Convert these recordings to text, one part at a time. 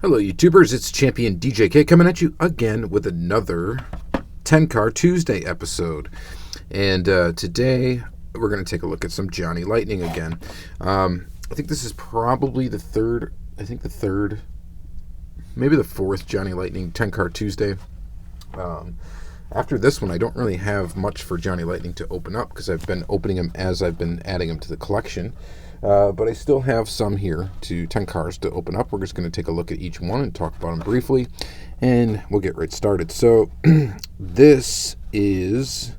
Hello YouTubers, it's Championdjk coming at you again with another 10 Car Tuesday episode. And today we're going to take a look at some Johnny Lightning again. I think this is probably the third, maybe the fourth Johnny Lightning 10 Car Tuesday. After this one, I don't really have much for Johnny Lightning to open up because I've been opening them as I've been adding them to the collection. But I still have some here to 10 cars to open up. We're just going to take a look at each one and talk about them briefly, and we'll get right started. So this came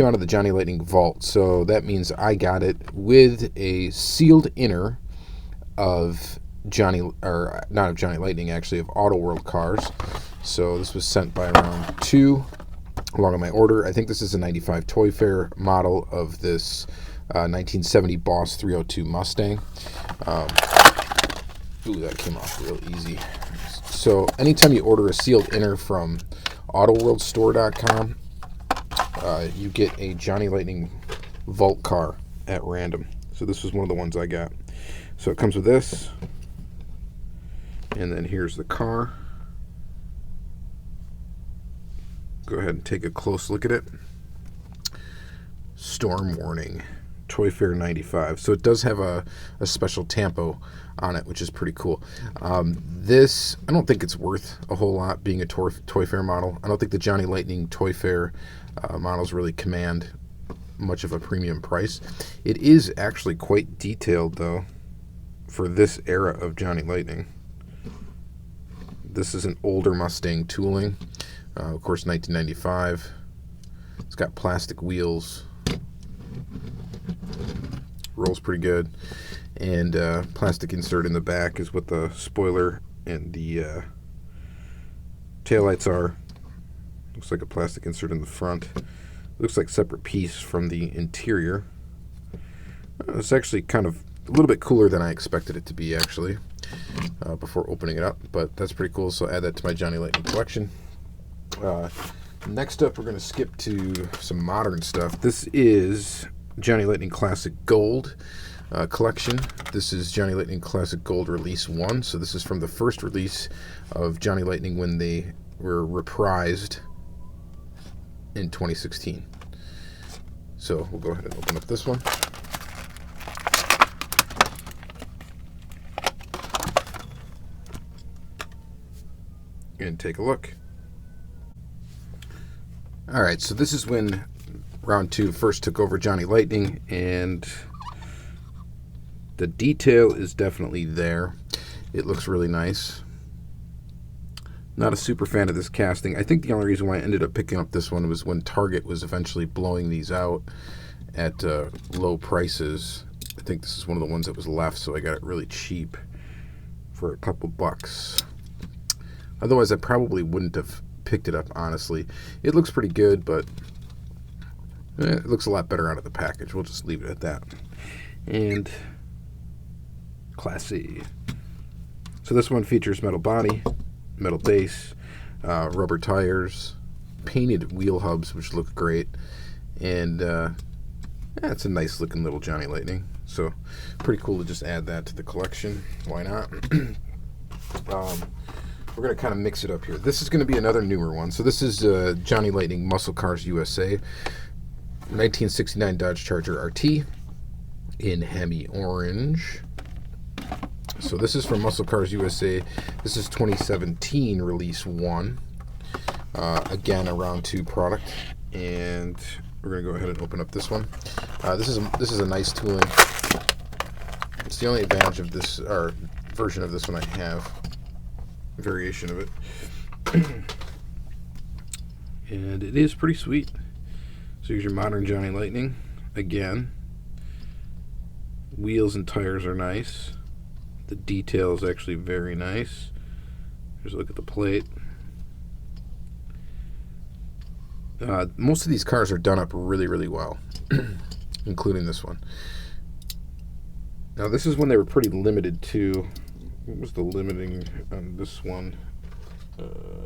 out of the Johnny Lightning vault, so that means I got it with a sealed inner of not of Johnny Lightning, actually, of Auto World cars. So this was sent by around 2 along with my order. I think this is a 95 Toy Fair model of this 1970 Boss 302 Mustang. Ooh, that came off real easy. So anytime you order a sealed inner from AutoWorldStore.com, you get a Johnny Lightning Vault car at random. So this was one of the ones I got. So it comes with this, and then here's the car. Go ahead and take a close look at it. Storm warning. Toy Fair 95. So it does have a special tampo on it, which is pretty cool. This, I don't think it's worth a whole lot being a Toy Fair model. I don't think the Johnny Lightning Toy Fair models really command much of a premium price. It is actually quite detailed, though, for this era of Johnny Lightning. This is an older Mustang tooling. Of course, 1995. It's got plastic wheels. Rolls pretty good, and plastic insert in the back is what the spoiler and the taillights are. Looks like a plastic insert in the front. Looks like a separate piece from the interior. It's actually kind of a little bit cooler than I expected it to be, actually, before opening it up, but that's pretty cool, so add that to my Johnny Lightning collection. Next up, we're going to skip to some modern stuff. This is Johnny Lightning Classic Gold collection. This is Johnny Lightning Classic Gold Release 1. So this is from the first release of Johnny Lightning when they were reprised in 2016. So we'll go ahead and open up this one. And take a look. Alright, so this is when Round 2 first took over Johnny Lightning, and the detail is definitely there. It looks really nice. Not a super fan of this casting. I think the only reason why I ended up picking up this one was when Target was eventually blowing these out at low prices. I think this is one of the ones that was left, so I got it really cheap for a couple bucks. Otherwise, I probably wouldn't have picked it up, honestly. It looks pretty good, but it looks a lot better out of the package. We'll just leave it at that. And classy. So this one features metal body, metal base, rubber tires, painted wheel hubs, which look great. And it's a nice looking little Johnny Lightning. So pretty cool to just add that to the collection. Why not? We're going to kind of mix it up here. This is going to be another newer one. So this is Johnny Lightning Muscle Cars USA. 1969 Dodge Charger RT in Hemi Orange. So this is from Muscle Cars USA. This is 2017 Release 1. Again, a Round 2 product. And we're going to go ahead and open up this one. This is a nice tooling. It's the only advantage of this, or version of this one I have. Variation of it. And it is pretty sweet. So here's your modern Johnny Lightning. Again, wheels and tires are nice. The detail is actually very nice. Here's a look at the plate. Most of these cars are done up really, really well, including this one. Now, this is when they were pretty limited too. What was the limiting on this one?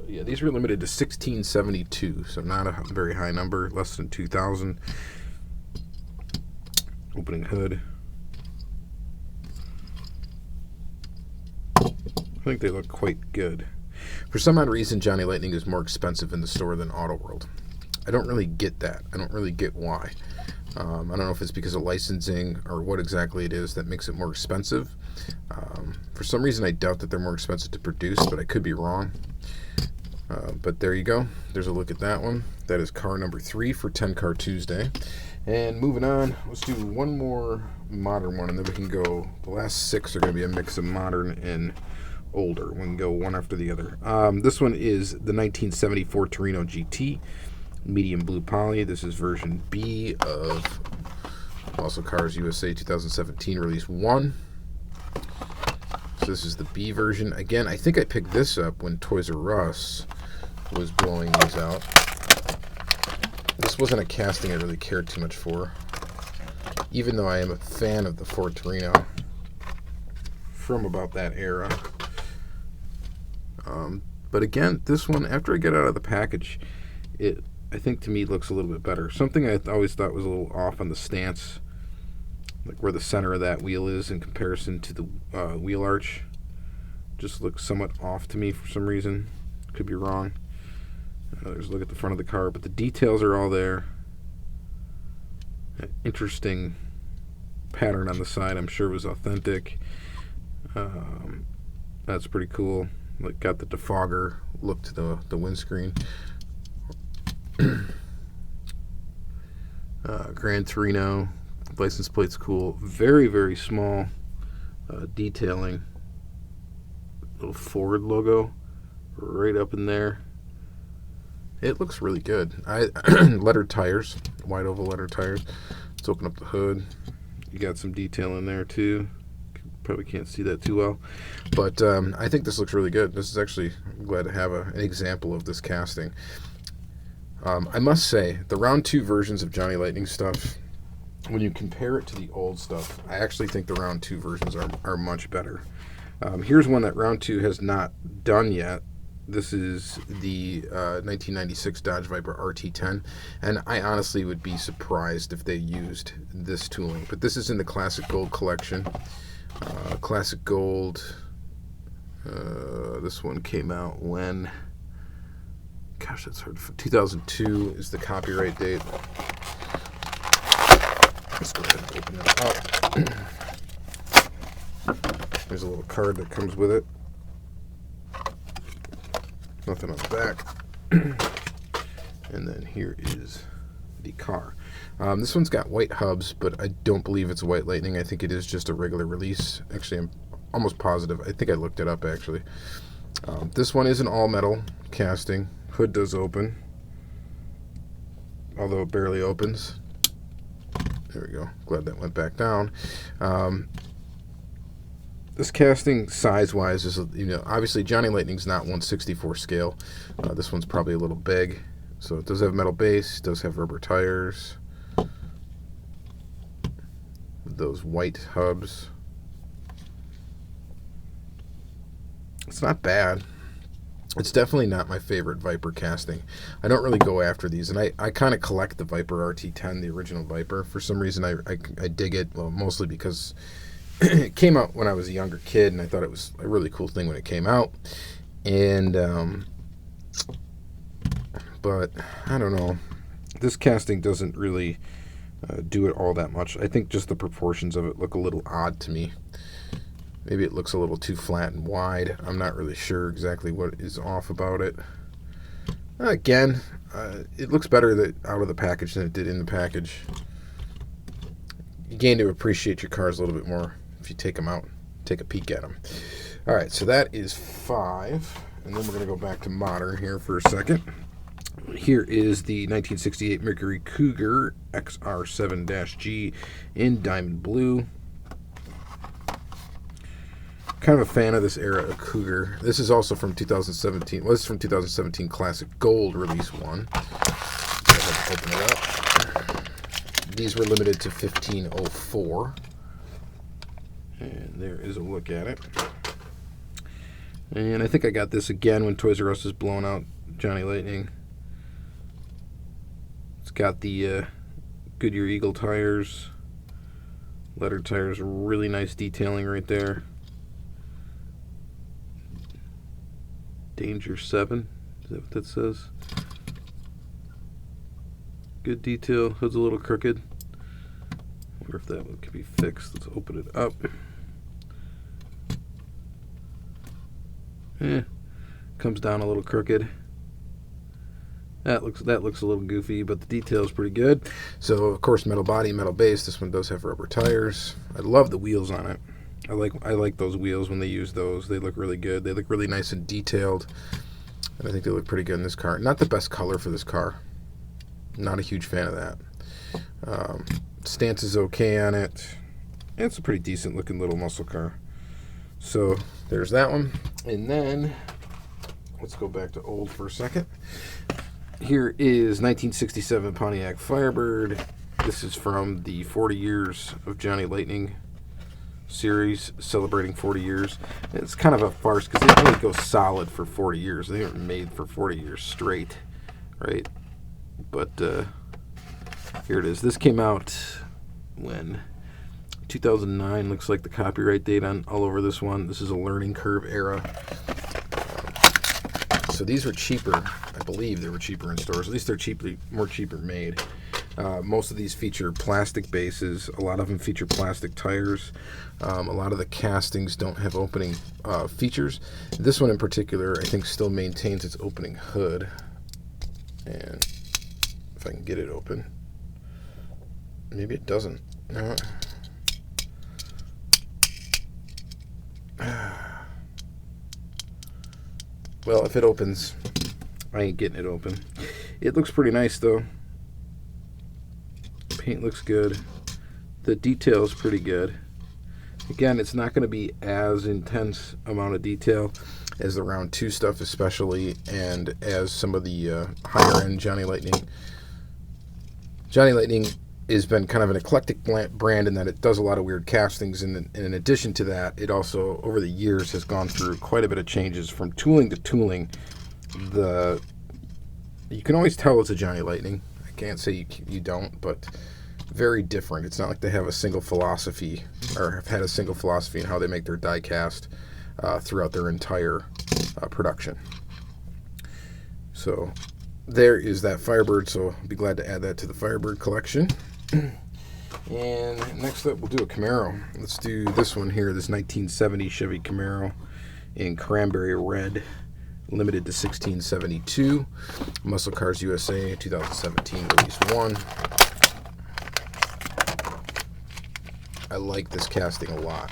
Yeah, these were limited to 1672, so not a very high number, less than 2,000. Opening hood. I think they look quite good. For some odd reason, Johnny Lightning is more expensive in the store than Auto World. I don't really get that. I don't really get why. I don't know if it's because of licensing or what exactly it is that makes it more expensive. For some reason, I doubt that they're more expensive to produce, but I could be wrong. But there you go. There's a look at that one. That is car number 3 for 10 Car Tuesday. And moving on, let's do one more modern one, and then we can go. The last 6 are going to be a mix of modern and older. We can go one after the other. This one is the 1974 Torino GT, medium blue poly. This is version B of Muscle Cars USA 2017 release 1. So this is the B version. Again, I think I picked this up when Toys R Us was blowing these out. This wasn't a casting I really cared too much for, even though I am a fan of the Ford Torino from about that era. But again, this one, after I get out of the package, I think to me looks a little bit better. Something I always thought was a little off on the stance, like where the center of that wheel is in comparison to the wheel arch, just looks somewhat off to me for some reason. Could be wrong. There's a look at the front of the car, but the details are all there. An interesting pattern on the side. I'm sure it was authentic. That's pretty cool. Like, got the defogger look to the windscreen. Gran Torino license plate's cool. Very, very small detailing. Little Ford logo right up in there. It looks really good. Lettered tires, wide oval lettered tires. Let's open up the hood. You got some detail in there too. Probably can't see that too well, but I think this looks really good. This is actually, I'm glad to have an example of this casting. I must say, the round 2 versions of Johnny Lightning stuff, when you compare it to the old stuff, I actually think the round 2 versions are much better. Here's one that round 2 has not done yet. This is the 1996 Dodge Viper RT10, and I honestly would be surprised if they used this tooling. But this is in the Classic Gold collection. Classic Gold, this one came out when, gosh, that's hard. 2002 is the copyright date. Let's go ahead and open it up. There's a little card that comes with it. Nothing on the back. And then here is the car. This one's got white hubs, but I don't believe it's a white Lightning. I think it is just a regular release. Actually, I'm almost positive. I think I looked it up, actually. This one is an all-metal casting. Hood does open, although it barely opens. There we go. Glad that went back down. This casting, size-wise, is, obviously Johnny Lightning's not 1/64 scale. This one's probably a little big. So it does have metal base, it does have rubber tires. Those white hubs. It's not bad. It's definitely not my favorite Viper casting. I don't really go after these, and I kind of collect the Viper RT10, the original Viper. For some reason, I dig it, well, mostly because it came out when I was a younger kid, and I thought it was a really cool thing when it came out. And, but, I don't know. This casting doesn't really do it all that much. I think just the proportions of it look a little odd to me. Maybe it looks a little too flat and wide. I'm not really sure exactly what is off about it. Again, it looks better out of the package than it did in the package. You gain to appreciate your cars a little bit more if you take them out, take a peek at them. All right, so that is 5. And then we're going to go back to modern here for a second. Here is the 1968 Mercury Cougar XR7-G in diamond blue. Kind of a fan of this era of Cougar. This is also from 2017. Well, this is from 2017 Classic Gold Release 1. Go ahead and open it up. These were limited to 1504. And there is a look at it. And I think I got this again when Toys R Us is blowing out Johnny Lightning. It's got the Goodyear Eagle tires. Letter tires, really nice detailing right there. Danger 7. Is that what that says? Good detail. Hood's a little crooked. Wonder if that one could be fixed. Let's open it up. Comes down a little crooked. That looks a little goofy, but the detail is pretty good. So of course, metal body, metal base. This one does have rubber tires. I love the wheels on it. I like those wheels when they use those. They look really good. They look really nice and detailed, and I think they look pretty good in this car. Not the best color for this car. Not a huge fan of that. Stance is okay on it. It's a pretty decent looking little muscle car. So there's that one. And then let's go back to old for a second. Here is 1967 Pontiac Firebird. This is from the 40 years of Johnny Lightning series, celebrating 40 years. It's kind of a farce because they only go solid for 40 years. They aren't made for 40 years straight, right? But here it is. This came out when? 2009 looks like the copyright date on all over this one. This is a learning curve era. So these were cheaper. I believe they were cheaper in stores. At least they're more cheaper made. Most of these feature plastic bases. A lot of them feature plastic tires. A lot of the castings don't have opening features. This one in particular, I think, still maintains its opening hood. And if I can get it open. Maybe it doesn't. No. Well, if it opens, I ain't getting it open. It looks pretty nice, though. Paint looks good. The detail is pretty good. Again, it's not going to be as intense amount of detail as the round 2 stuff, especially, and as some of the higher end Johnny Lightning. Johnny Lightning has been kind of an eclectic brand in that it does a lot of weird castings, and in addition to that, it also over the years has gone through quite a bit of changes from tooling to tooling. You can always tell it's a Johnny Lightning. I can't say you don't, but very different. It's not like they have a single philosophy or have had a single philosophy in how they make their die-cast throughout their entire production. So there is that Firebird, so I'll be glad to add that to the Firebird collection. And next up, we'll do a Camaro. Let's do this one here, this 1970 Chevy Camaro in cranberry red, limited to 1672. Muscle Cars USA, 2017, release 1. I like this casting a lot.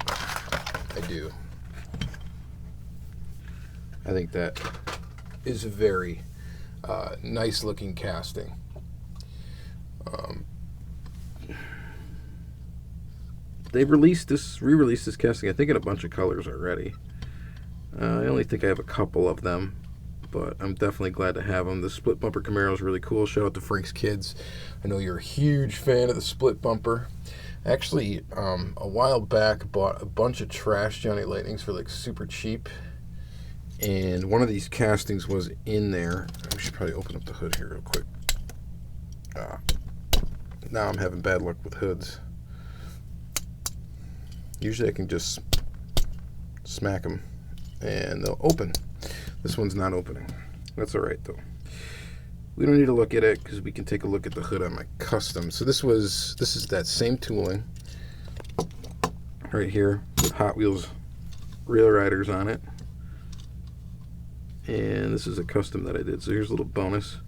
I do. I think that is a very nice looking casting. They've re-released this casting, I think, in a bunch of colors already. I only think I have a couple of them, but I'm definitely glad to have them. The split bumper Camaro is really cool. Shout out to Frank's Kids. I know you're a huge fan of the split bumper. Actually, a while back, bought a bunch of trash Johnny Lightnings for like super cheap, and one of these castings was in there. I should probably open up the hood here real quick. Now I'm having bad luck with hoods. Usually I can just smack them and they'll open. This one's not opening. That's alright though. We don't need to look at it because we can take a look at the hood on my custom. So this is that same tooling right here with Hot Wheels Rail Riders on it. And this is a custom that I did. So here's a little bonus.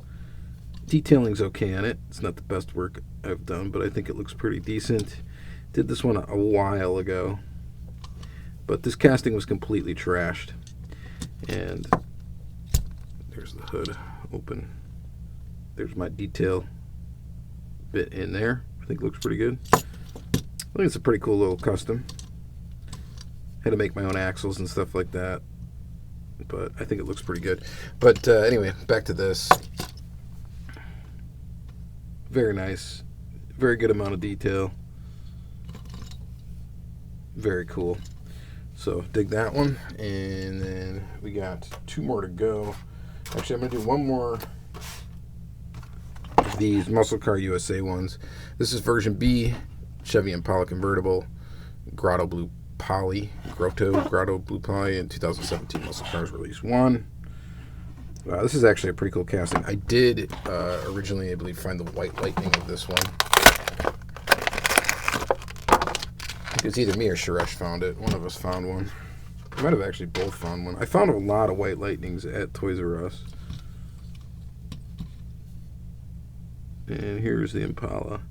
Detailing's okay on it. It's not the best work I've done, but I think it looks pretty decent. Did this one a while ago, but this casting was completely trashed. And there's the hood open. There's my detail bit in there. I think it looks pretty good. I think it's a pretty cool little custom. Had to make my own axles and stuff like that, but I think it looks pretty good. But anyway, back to this. Very nice. Very good amount of detail. Very cool. So dig that one, and then we got 2 more to go. Actually, I'm going to do one more of these Muscle Car USA ones. This is version B, Chevy Impala convertible, Grotto Blue Poly in 2017 Muscle Cars release 1. This is actually a pretty cool casting. I did originally, I believe, find the white lightning of this one. It was either me or Suresh found it. One of us found one. We might have actually both found one. I found a lot of white lightnings at Toys R Us. And here's the Impala.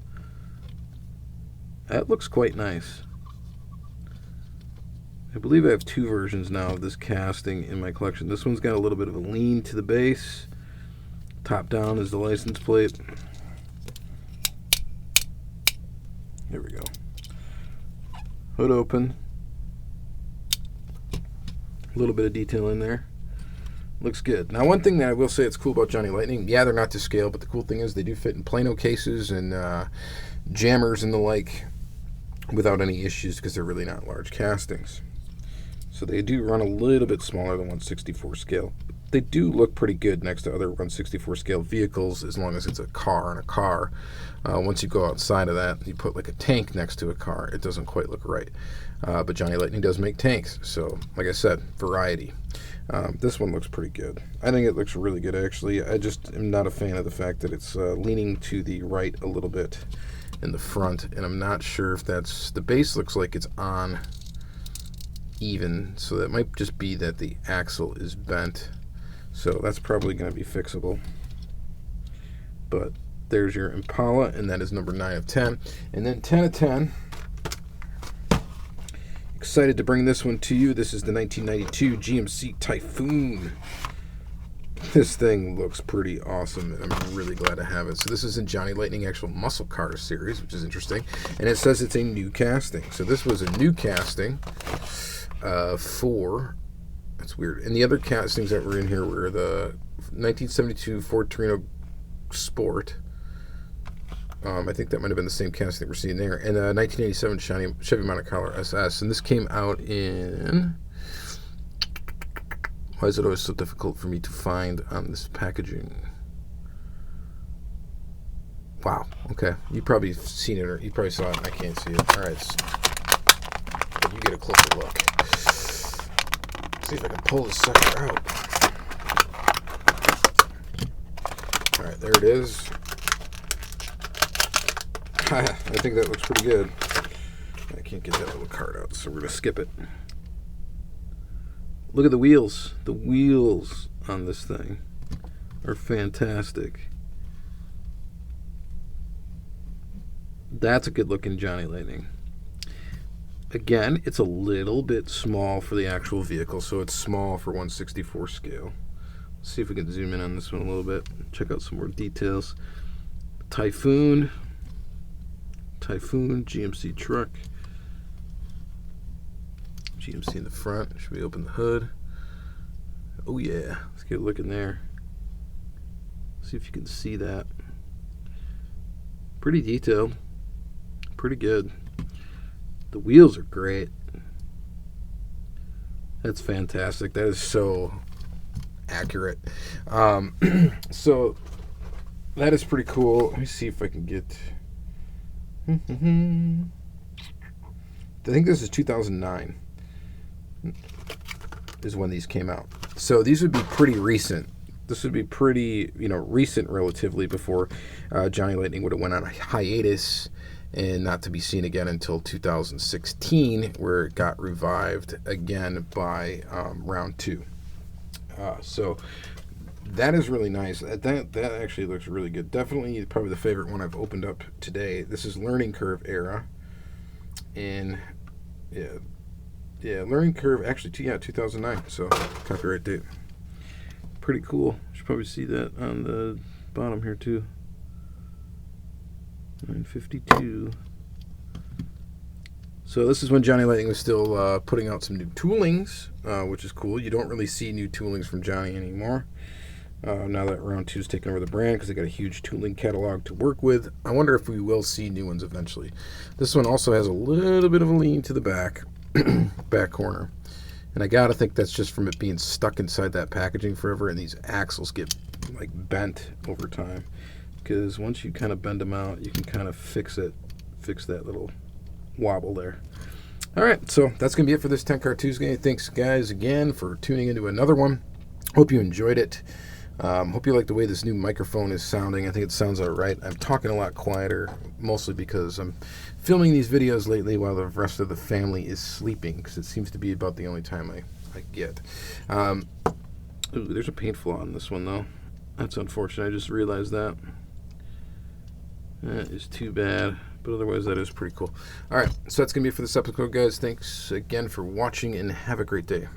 That looks quite nice. I believe I have two versions now of this casting in my collection. This one's got a little bit of a lean to the base. Top down is the license plate. There we go. Hood open. A little bit of detail in there. Looks good. Now, one thing that I will say it's cool about Johnny Lightning, yeah, they're not to scale, but the cool thing is they do fit in Plano cases and jammers and the like without any issues because they're really not large castings. So they do run a little bit smaller than 1/64 scale. They do look pretty good next to other 1/64 scale vehicles as long as it's a car and a car. Once you go outside of that, you put like a tank next to a car, it doesn't quite look right. But Johnny Lightning does make tanks, so like I said, variety. This one looks pretty good. I think it looks really good, actually. I just am not a fan of the fact that it's leaning to the right a little bit in the front, and I'm not sure if that's... The base looks like it's on even, so that might just be that the axle is bent. So that's probably going to be fixable. But there's your Impala, and that is number 9 of 10. And then 10 of 10. Excited to bring this one to you. This is the 1992 GMC Typhoon. This thing looks pretty awesome, and I'm really glad to have it. So this is in Johnny Lightning actual muscle car series, which is interesting. And it says it's a new casting. So this was a new casting for... That's weird. And the other castings that were in here were the 1972 Ford Torino Sport. I think that might have been the same casting that we're seeing there. And 1987 Chevy Monte Carlo SS. And this came out in... Why is it always so difficult for me to find on this packaging? Wow. Okay. You probably seen it, or you probably saw it and I can't see it. All right. But you get a closer look. See if I can pull this sucker out. All right, there it is. I think that looks pretty good. I can't get that little card out, so we're going to skip it. Look at the wheels. The wheels on this thing are fantastic. That's a good looking Johnny Lightning. Again, it's a little bit small for the actual vehicle, so it's small for 1/64 scale. Let's see if we can zoom in on this one a little bit. Check out some more details. Typhoon, GMC truck. GMC in the front. Should we open the hood? Oh yeah, let's get a look in there. See if you can see that. Pretty detailed. Pretty good. The wheels are great. That's fantastic. That is so accurate. So that is pretty cool. Let me see if I can get... I think this is 2009 is when these came out. So these would be pretty recent. This would be pretty, recent relatively before Johnny Lightning would have went on a hiatus and not to be seen again until 2016, where it got revived again by round 2. So that is really nice. That actually looks really good. Definitely probably the favorite one I've opened up today. This is Learning Curve era. And yeah, Learning Curve, actually, 2009. So copyright date. Pretty cool. You should probably see that on the bottom here too. 952. So this is when Johnny Lightning was still putting out some new toolings, which is cool. You don't really see new toolings from Johnny anymore. Now that round 2's taken over the brand because they got a huge tooling catalog to work with. I wonder if we will see new ones eventually. This one also has a little bit of a lean to the back, back corner. And I gotta think that's just from it being stuck inside that packaging forever, and these axles get like bent over time. Because once you kind of bend them out, you can kind of fix that little wobble there. All right, so that's going to be it for this 10 Car Tuesday. Thanks, guys, again for tuning into another one. Hope you enjoyed it. Hope you like the way this new microphone is sounding. I think it sounds all right. I'm talking a lot quieter, mostly because I'm filming these videos lately while the rest of the family is sleeping, because it seems to be about the only time I get. Ooh, there's a paint flaw on this one, though. That's unfortunate. I just realized that. That is too bad. But otherwise, that is pretty cool. All right, so that's going to be it for this episode, guys. Thanks again for watching, and have a great day.